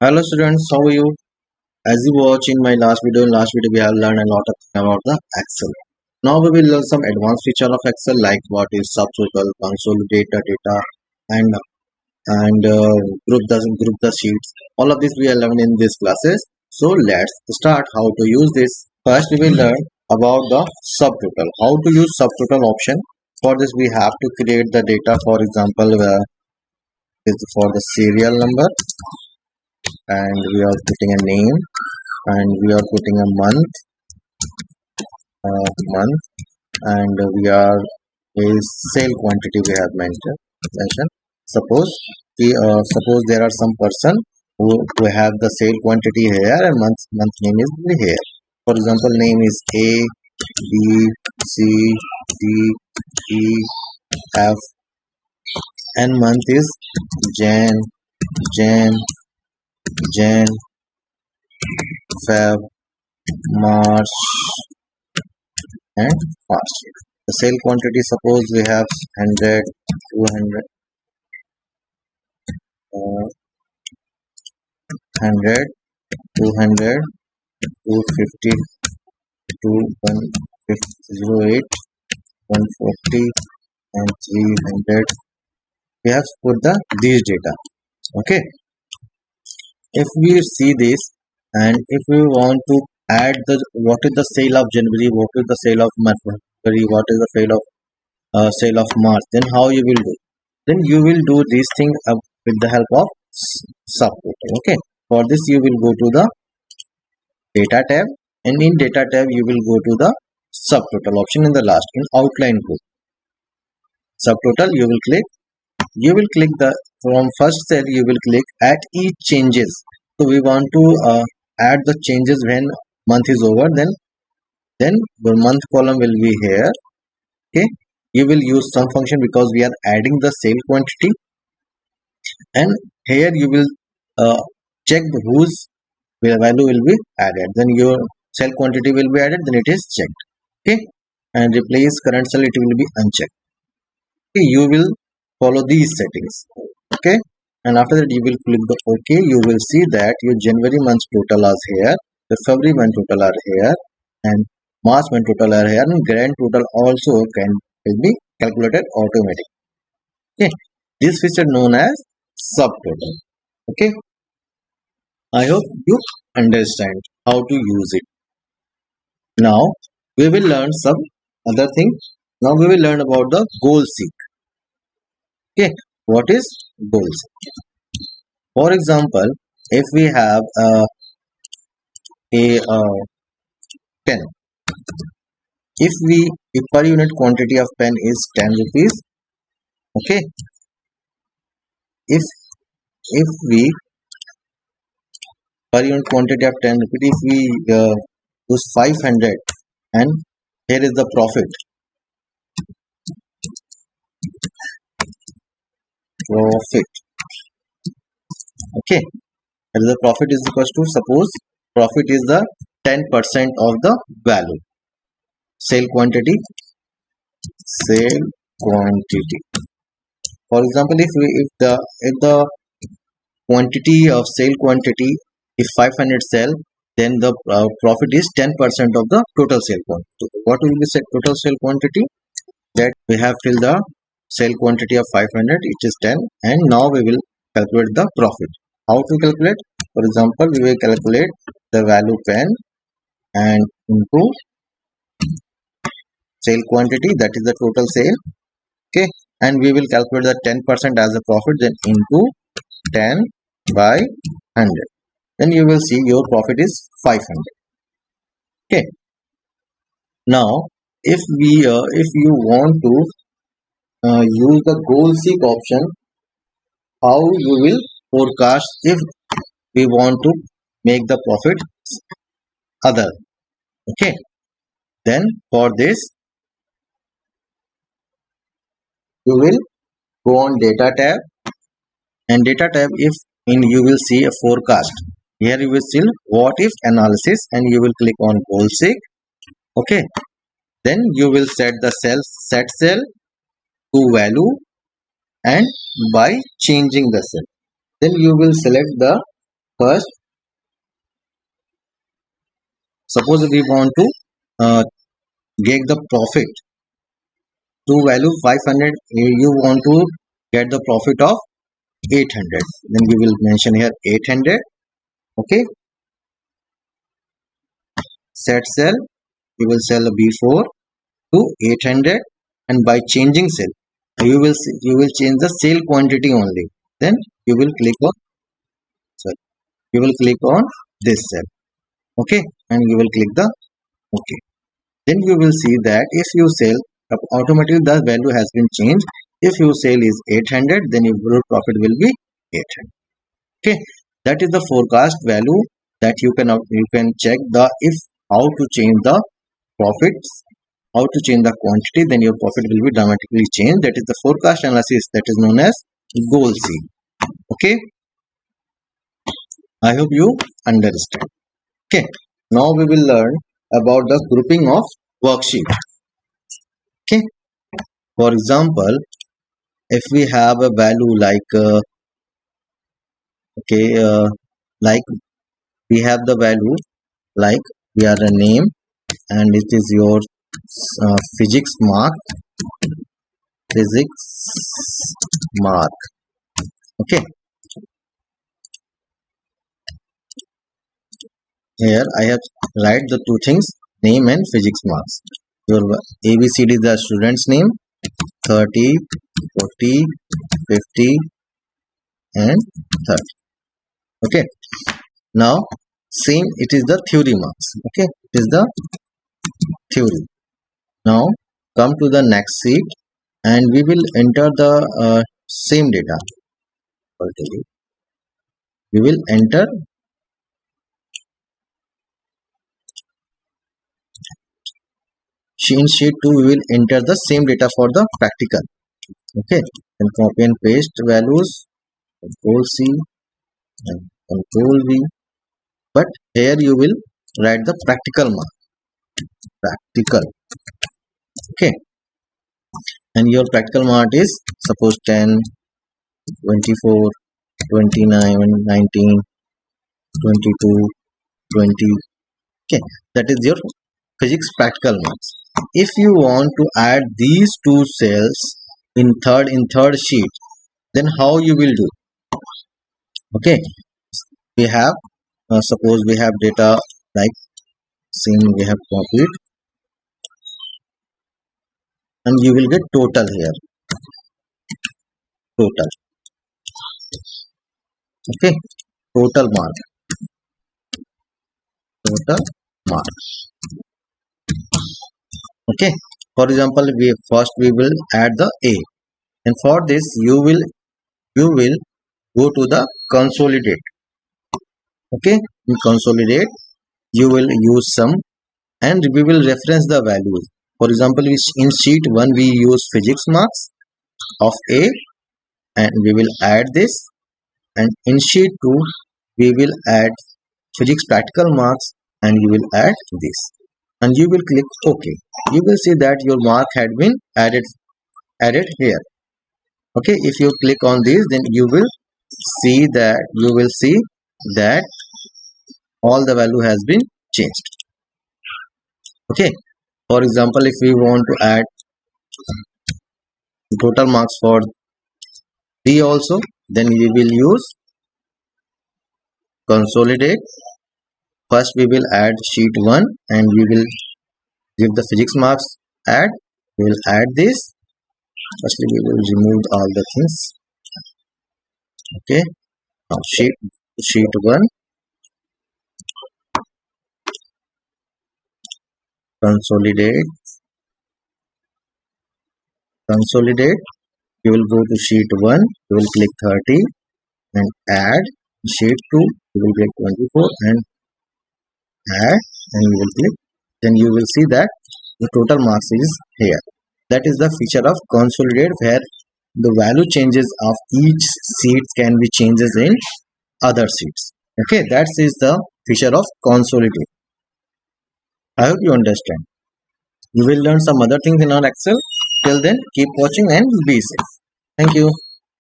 Hello students, how are you? As you watch in my last video we have learned a lot of things about the Excel. Now we will learn some advanced feature of Excel like what is subtotal, consolidate the data, and group the sheets. All of this we are learning in these classes. So let's start how to use this. First we will learn about the subtotal. How to use subtotal option. For this we have to create the data. For example, is for the serial number, and we are putting a name, and we are putting a month, and we are a sale quantity we have mentioned. Suppose there are some person who have the sale quantity here and month name is here. For example, name is A, B, C, D, E, F, and month is Jan, Jan, Feb, March, and March. The sale quantity, suppose we have 100, 200, 100, 200, 250, 108, 140, and 300. We have put these data. Okay. If we see this, and if we want to add what is the sale of January, what is the sale of February, what is the sale of March, then how you will do? Then you will do this thing with the help of subtotal. Okay. For this you will go to the data tab, and in data tab you will go to the subtotal option in the last in outline group. Subtotal you will click the from first cell you will click at each changes. So we want to add the changes when month is over, then the month column will be here. Okay, you will use some function because we are adding the sale quantity, and here you will check whose value will be added, then your cell quantity will be added, then it is checked. Okay, and replace current cell, it will be unchecked. Okay, you will follow these settings. Okay, and after that you will click the OK. You will see that your January month total is here, the February month total are here, and March month total are here, and grand total also will be calculated automatically. Okay, this feature known as subtotal. Okay, I hope you understand how to use it. Now we will learn some other things. Now we will learn about the goal seek. Okay, what is goal seek? For example, if we have a pen, if per unit quantity of pen is 10 rupees. Okay, if we per unit quantity of 10 rupees, if we use 500, and here is the profit. Okay, and the profit is equals to, suppose profit is the 10% of the value. Sale quantity. For example, if the quantity of sale quantity is 500 sale, then the profit is 10% of the total sale quantity. What will be total sale quantity? That we have filled the sale quantity of 500, it is 10, and now we will calculate the profit. How to calculate? For example, we will calculate the value pen and into sale quantity, that is the total sale. Okay, and we will calculate the 10% as a profit, then into 10 by 100, then you will see your profit is 500. Okay, now if you want to use the goal seek option, how you will forecast if we want to make the profit other. Okay, then for this you will go on data tab, and data tab, if in you will see a forecast. Here you will see what if analysis, and you will click on goal seek. Okay, then you will set the set cell to value, and by changing the cell, then you will select the First, suppose we want to get the profit to value 500, you want to get the profit of 800, then you will mention here 800. Okay, set sell, you will sell b4 to 800, and by changing sell, you will change the sale quantity only. Then you will click on, sorry, you will click on this cell. Okay, and you will click the okay. Then you will see that if you sell, automatically the value has been changed. If your sale is 800, then your profit will be 800. Okay, that is the forecast value that you can check the if how to change the profits, how to change the quantity, then your profit will be dramatically changed. That is the forecast analysis, that is known as goal seed. Okay, I hope you understand. Okay, now we will learn about the grouping of worksheet. Okay, for example, if we have a value like okay like we have the value like we are a name, and it is your physics mark, physics mark. Okay, here I have write the two things, name and physics marks. Your abcd is the student's name, 30, 40, 50 and 30. Okay, now same, it is the theory marks. Okay, it is the theory. Now come to the next sheet, and we will enter the same data. We will enter in sheet 2, we will enter the same data for the practical. Okay, and copy and paste values, control C and control V, but here you will write the practical mark, practical. Okay, and your practical mark is suppose 10, 24, 29, 19, 22, 20. Okay, that is your physics practical marks. If you want to add these two cells in third sheet, then how you will do? Okay, we have suppose we have data like same we have copied, and you will get total here, total. Okay, total mark, total mark. Okay, for example, we will add the A, and for this you will go to the consolidate. Okay, in consolidate you will use sum, and we will reference the values. For example, in sheet 1 we use physics marks of A, and we will add this, and in sheet 2 we will add physics practical marks, and you will add this, and you will click OK. You will see that your mark had been added here. Okay, if you click on this, then you will see that all the value has been changed. Okay, for example, if we want to add total marks for B also, then we will use consolidate. First we will add sheet 1, and we will give the physics marks, add, we will add this. Firstly we will remove all the things. Okay, now sheet 1, consolidate, you will go to sheet 1, you will click 30 and add. Sheet 2, you will click 24 and add, and you will click, then you will see that the total marks is here. That is the feature of consolidate, where the value changes of each sheet can be changes in other sheets. Okay, that is the feature of consolidate. I hope you understand. You will learn some other things in our Excel. Till then, keep watching and be safe. Thank you.